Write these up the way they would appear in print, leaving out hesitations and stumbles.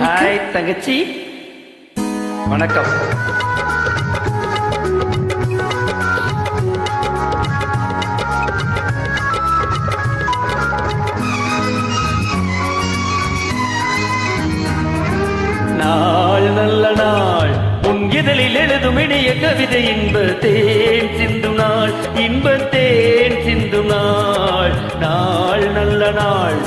Hi தங்கச்சி, வணக்கம். நாள் நல்ல நாள், உன் இதழில் எழுதும் இனிய கவிதை இன்பத்தேன் சிந்தும் நாள், இன்பத்தேன் சிந்தும் நாள். நாள் நல்ல நாள்,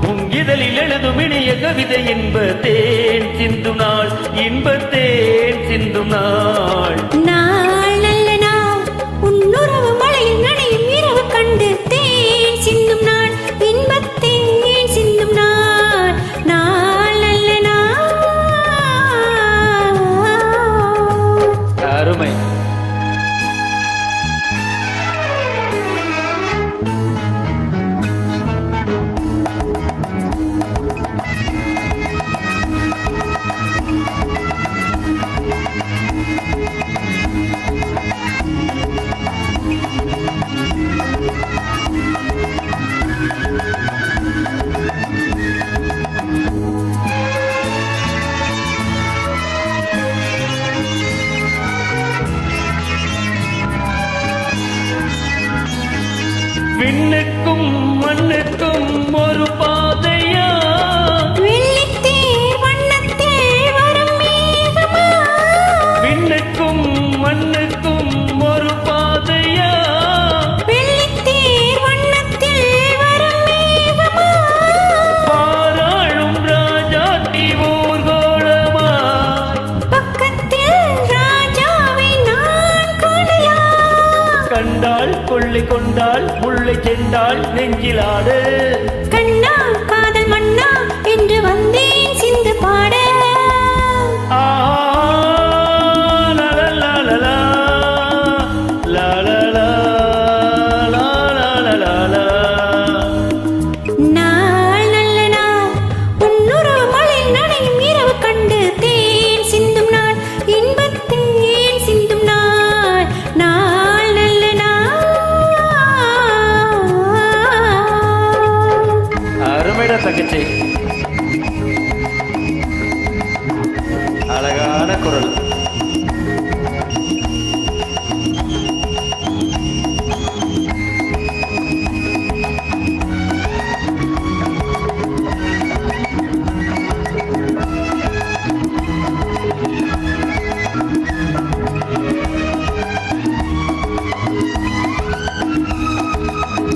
உன் இதழில் எழுதும் இனிய கவிதை இன்பத்தேன் சிந்தும் நாள், இன்பத்தேன் சிந்தும் நாள். நாள் நல்ல நாள், உன்னுறவு மழையில் நனையும் இரவு கண்டு தேன் சிந்தும் நாள், இன்பத்தேன் சிந்தும் நாள். நாள் நல்ல நாள். அருமை. விண்ணுக்கும் மண்ணுக்கும் ஒரு பாதையா, வெள்ளித்தேர் வண்ணத்தில் வரும் மேகமா, விண்ணுக்கும் மண்ணுக்கும் ஒரு பாதையா, வெள்ளித்தேர் வண்ணத்தில் வரும் மேகமா, பாராளும் ராஜாத்தி ஊர்கோளமா, பக்கத்தில் ராஜாவை நான் காணலா, கண்டாள் கொள்ளை கொண்டாள் முல்லை சென்றாள் நெஞ்சிலாடு, கண்ணா காதல் மன்னா என்று வந்தேன் சிந்து பாட. ஆ லா லா லா லா லா லா லா லா லா லா லா. நாள் நல்ல நாள், உன்னுறவு மழையில் நனையும் இரவு கண்டு தேன் சிந்தும் நாள், இன்பத்தேன் சிந்தும் நாள். நாள் நல்ல நாள். அருமைடா தங்கச்சி, அழகான குரல்.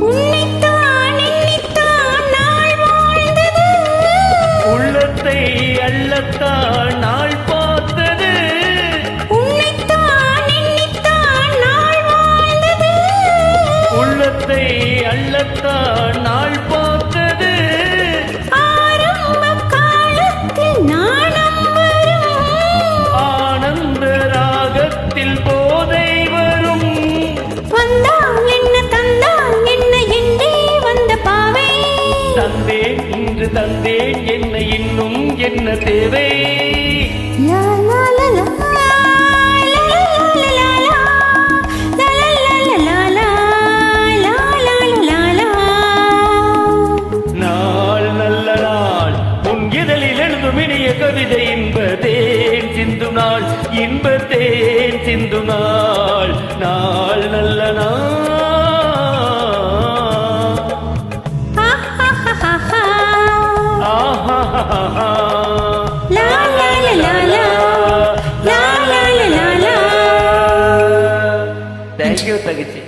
உன்னைத்தான் எண்ணித்தான் நாள் வாழ்ந்தது, உள்ளத்தை அள்ளத்தான் நாள் பார்த்தது, உன்னைத்தான் எண்ணித்தான் நாள் வாழ்ந்தது, உள்ளத்தை அள்ளத்தான் நாள் பார்த்தது, ஆரம்ப காலத்தில் நாணம் வரும், ஆனந்த ராகத்தில் போதை வரும், வந்தால் என்ன தந்தால் என்ன என்றே வந்த பாவை, தந்தேன் இன்று தந்தேன் என்ன இன்னும் என்ன தேவை, லா லா லா லா, லா லா லா லா, லா லா லா லா, லா லா லா லா. நாள் நல்ல நாள், உன் இதழில் எழுதும் இனிய கவிதை இன்பத்தேன் சிந்தும் நாள், இன்பத்தேன் சிந்தும் நாள். நாள் நல்ல நாள். ஆஹாஹாஹா. ஆஹாஹாஹா. லா லா லா லா லா, லா லா லா லா லா. தேங்க்யூ தங்கச்சி.